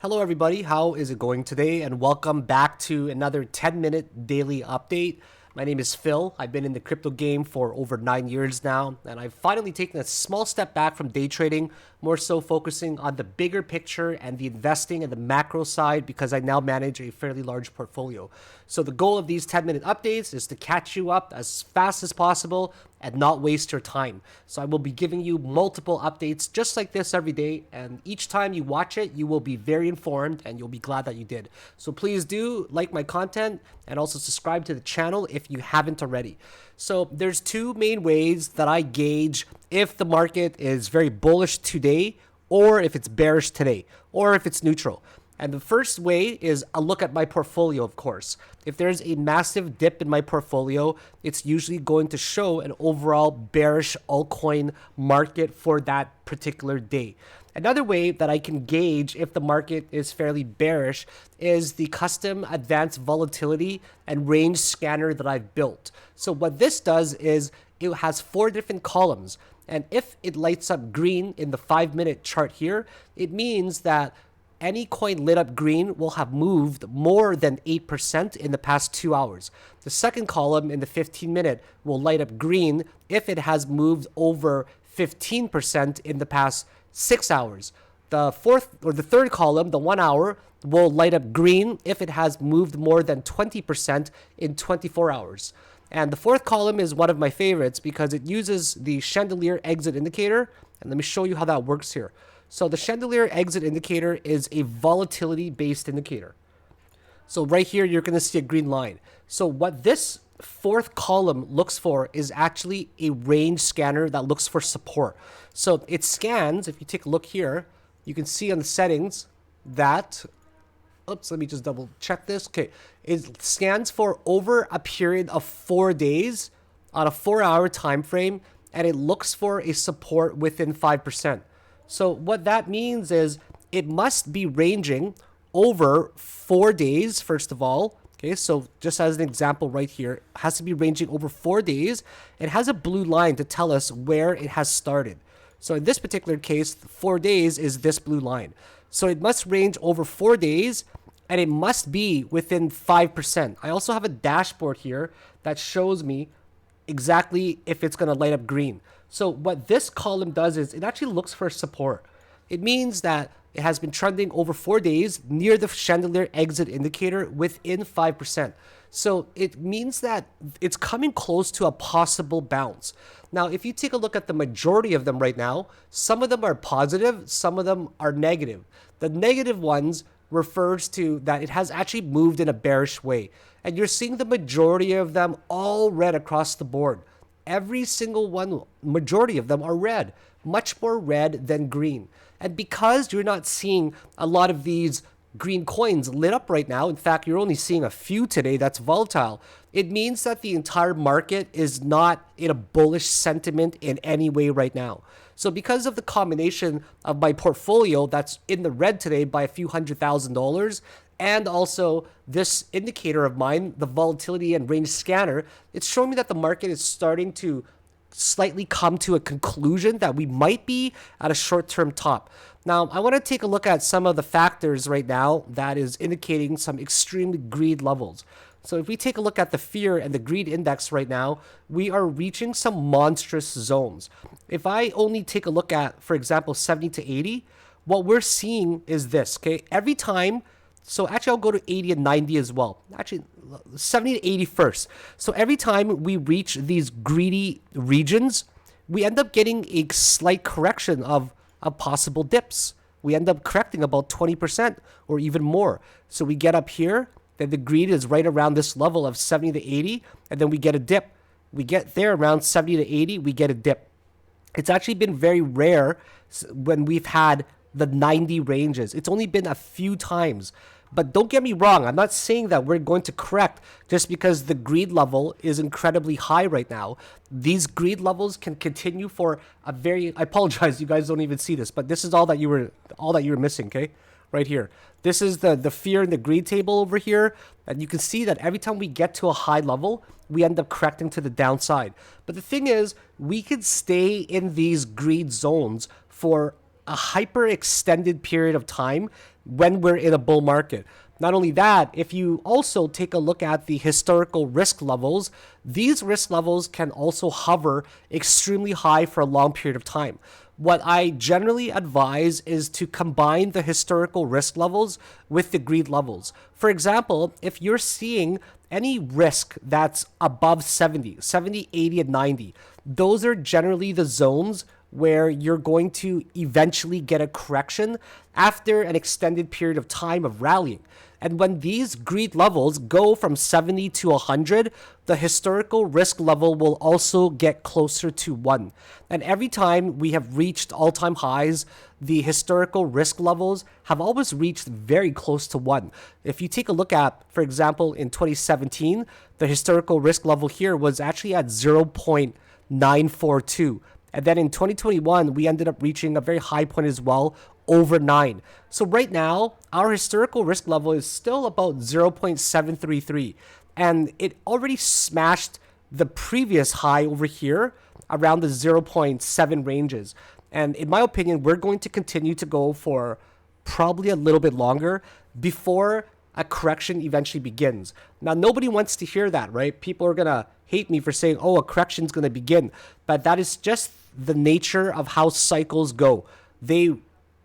Hello everybody, how is it going today? And welcome back to another 10-minute daily update. My name is Phil. I've been in the crypto game for over 9 years now, and I've finally taken a small step back from day trading, more so focusing on the bigger picture and the investing and the macro side because I now manage a fairly large portfolio. So the goal of these 10-minute updates is to catch you up as fast as possible and not waste your time. So I will be giving you multiple updates just like this every day, and each time you watch it, you will be very informed and you'll be glad that you did. So please do like my content and also subscribe to the channel if you haven't already. So there's two main ways that I gauge if the market is very bullish today or if it's bearish today or if it's neutral. And the first way is a look at my portfolio, of course. If there's a massive dip in my portfolio, it's usually going to show an overall bearish altcoin market for that particular day. Another way that I can gauge if the market is fairly bearish is the custom advanced volatility and range scanner that I've built. So what this does is it has 4 different columns. And if it lights up green in the 5-minute chart here, it means that any coin lit up green will have moved more than 8% in the past 2 hours. The second column in the 15-minute will light up green if it has moved over 15% in the past 6 hours. The third column, the 1 hour, will light up green if it has moved more than 20% in 24 hours. And the fourth column is one of my favorites because it uses the chandelier exit indicator. And let me show you how that works here. So the chandelier exit indicator is a volatility based indicator. So right here, you're going to see a green line. So what this fourth column looks for is actually a range scanner that looks for support. So it scans, if you take a look here, you can see on the settings that, oops, let me just double check this. Okay, it scans for over a period of 4 days on a 4-hour time frame, and it looks for a support within 5%. So what that means is it must be ranging over 4 days, first of all. Okay, so just as an example right here, it has to be ranging over 4 days. It has a blue line to tell us where it has started. So in this particular case, 4 days is this blue line. So it must range over 4 days and it must be within 5%. I also have a dashboard here that shows me exactly if it's going to light up green. So what this column does is it actually looks for support. It means that it has been trending over 4 days near the chandelier exit indicator within 5%. So it means that it's coming close to a possible bounce. Now, if you take a look at the majority of them right now, some of them are positive, some of them are negative. The negative ones refers to that it has actually moved in a bearish way. And you're seeing the majority of them all red across the board. Every single one, majority of them are red, much more red than green. And because you're not seeing a lot of these green coins lit up right now, in fact, you're only seeing a few today that's volatile, it means that the entire market is not in a bullish sentiment in any way right now. So because of the combination of my portfolio that's in the red today by a few $100,000, and also this indicator of mine, the volatility and range scanner, it's showing me that the market is starting to slightly come to a conclusion that we might be at a short-term top. Now, I want to take a look at some of the factors right now that is indicating some extreme greed levels. So if we take a look at the fear and the greed index right now, we are reaching some monstrous zones. If I only take a look at, for example, 70 to 80, what we're seeing is this, okay? Every time, so actually I'll go to 80 and 90 as well. Actually, 70 to 80 first. So every time we reach these greedy regions, we end up getting a slight correction of possible dips. We end up correcting about 20% or even more. So we get up here, then the greed is right around this level of 70 to 80, and then we get a dip. We get there around 70 to 80, we get a dip. It's actually been very rare when we've had the 90 ranges. It's only been a few times. But don't get me wrong, I'm not saying that we're going to correct just because the greed level is incredibly high right now. These greed levels can continue for a very, I apologize, you guys don't even see this, but this is all that you were missing, okay? Right here. This is the fear and the greed table over here. And you can see that every time we get to a high level, we end up correcting to the downside. But the thing is, we could stay in these greed zones for a hyper extended period of time when we're in a bull market. Not only that, if you also take a look at the historical risk levels, these risk levels can also hover extremely high for a long period of time. What I generally advise is to combine the historical risk levels with the greed levels. For example, if you're seeing any risk that's above 70, 80, and 90, those are generally the zones where you're going to eventually get a correction after an extended period of time of rallying. And when these greed levels go from 70 to 100, the historical risk level will also get closer to 1. And every time we have reached all-time highs, the historical risk levels have always reached very close to 1. If you take a look at, for example, in 2017, the historical risk level here was actually at 0.942. And then in 2021, we ended up reaching a very high point as well, over 9. So right now, our historical risk level is still about 0.733. And it already smashed the previous high over here around the 0.7 ranges. And in my opinion, we're going to continue to go for probably a little bit longer before a correction eventually begins. Now, nobody wants to hear that, right? People are going to hate me for saying, oh, a correction is going to begin. But that is just the nature of how cycles go. They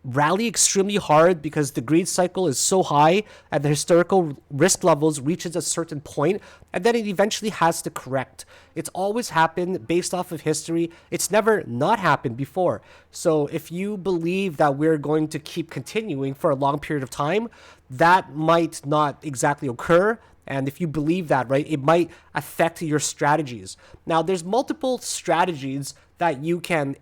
rally extremely hard because the greed cycle is so high and the historical risk levels reaches a certain point, and then it eventually has to correct. It's always happened based off of history. It's never not happened before. So if you believe that we're going to keep continuing for a long period of time, that might not exactly occur. And if you believe that, right, it might affect your strategies. Now, there's multiple strategies that you can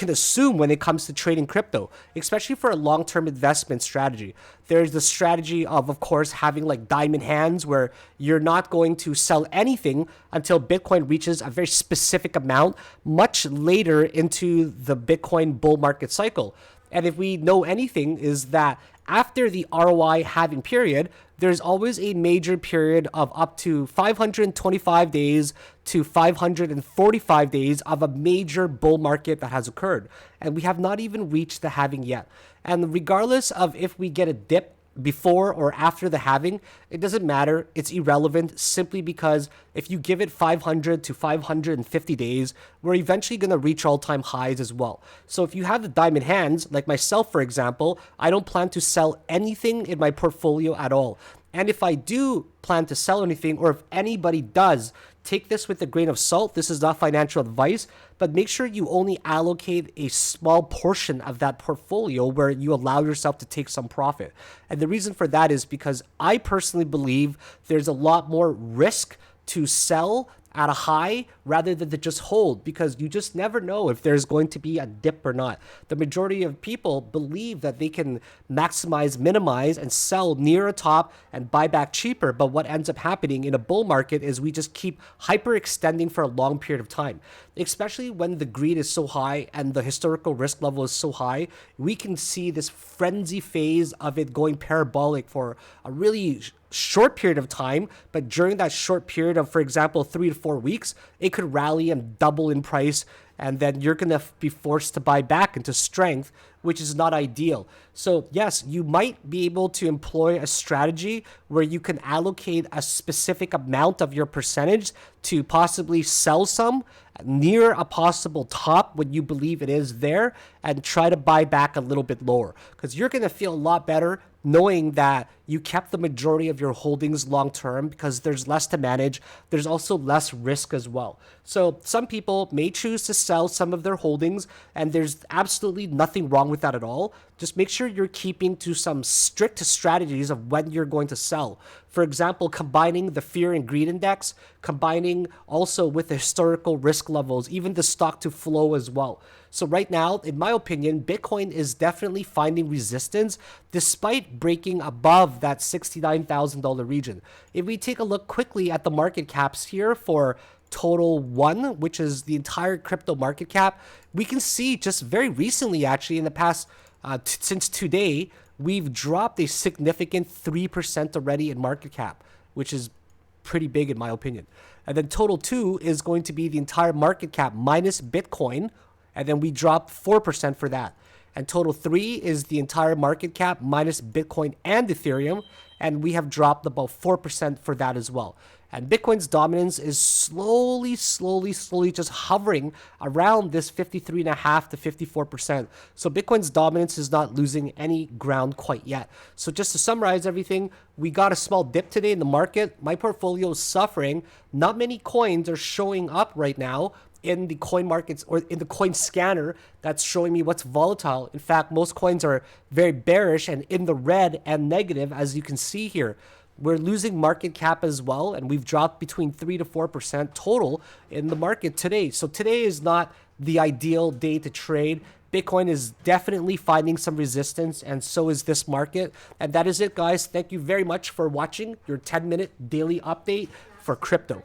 assume when it comes to trading crypto, especially for a long-term investment strategy. There's the strategy of course, having like diamond hands where you're not going to sell anything until Bitcoin reaches a very specific amount much later into the Bitcoin bull market cycle. And if we know anything is that after the ROI halving period, there's always a major period of up to 525 days to 545 days of a major bull market that has occurred. And we have not even reached the halving yet. And regardless of if we get a dip before or after the halving, it doesn't matter. It's irrelevant simply because if you give it 500 to 550 days, we're eventually going to reach all-time highs as well. So if you have the diamond hands, like myself, for example, I don't plan to sell anything in my portfolio at all. And if I do plan to sell anything, or if anybody does, take this with a grain of salt. This is not financial advice, but make sure you only allocate a small portion of that portfolio where you allow yourself to take some profit. And the reason for that is because I personally believe there's a lot more risk to sell at a high rather than to just hold, because you just never know if there's going to be a dip or not. The majority of people believe that they can maximize, minimize, and sell near a top and buy back cheaper. But what ends up happening in a bull market is we just keep hyper extending for a long period of time, especially when the greed is so high and the historical risk level is so high. We can see this frenzy phase of it going parabolic for a really short period of time, but during that short period of, for example, 3 to 4 weeks, it could rally and double in price, and then you're going to be forced to buy back into strength, which is not ideal. So yes, you might be able to employ a strategy where you can allocate a specific amount of your percentage to possibly sell some near a possible top when you believe it is there, and try to buy back a little bit lower, because you're going to feel a lot better knowing that you kept the majority of your holdings long term, because there's less to manage. There's also less risk as well. So some people may choose to sell some of their holdings, and there's absolutely nothing wrong with that at all. Just make sure you're keeping to some strict strategies of when you're going to sell. For example, combining the fear and greed index, combining also with the historical risk levels, even the stock to flow as well. So right now, in my opinion, Bitcoin is definitely finding resistance despite breaking above that $69,000 region. If we take a look quickly at the market caps here for Total 1, which is the entire crypto market cap, we can see just very recently, actually, in the past, since today, we've dropped a significant 3% already in market cap, which is pretty big in my opinion. And then Total 2 is going to be the entire market cap minus Bitcoin, and then we dropped 4% for that. And total 3 is the entire market cap minus Bitcoin and Ethereum. And we have dropped about 4% for that as well. And Bitcoin's dominance is slowly just hovering around this 53.5 to 54%. So Bitcoin's dominance is not losing any ground quite yet. So just to summarize everything, we got a small dip today in the market. My portfolio is suffering. Not many coins are showing up right now in the coin markets or in the coin scanner that's showing me what's volatile. In fact, most coins are very bearish and in the red and negative, as you can see here. We're losing market cap as well, and we've dropped between 3 to 4% total in the market today. So today is not the ideal day to trade. Bitcoin is definitely finding some resistance, and so is this market. And that is it, guys. Thank you very much for watching your 10-minute daily update for crypto.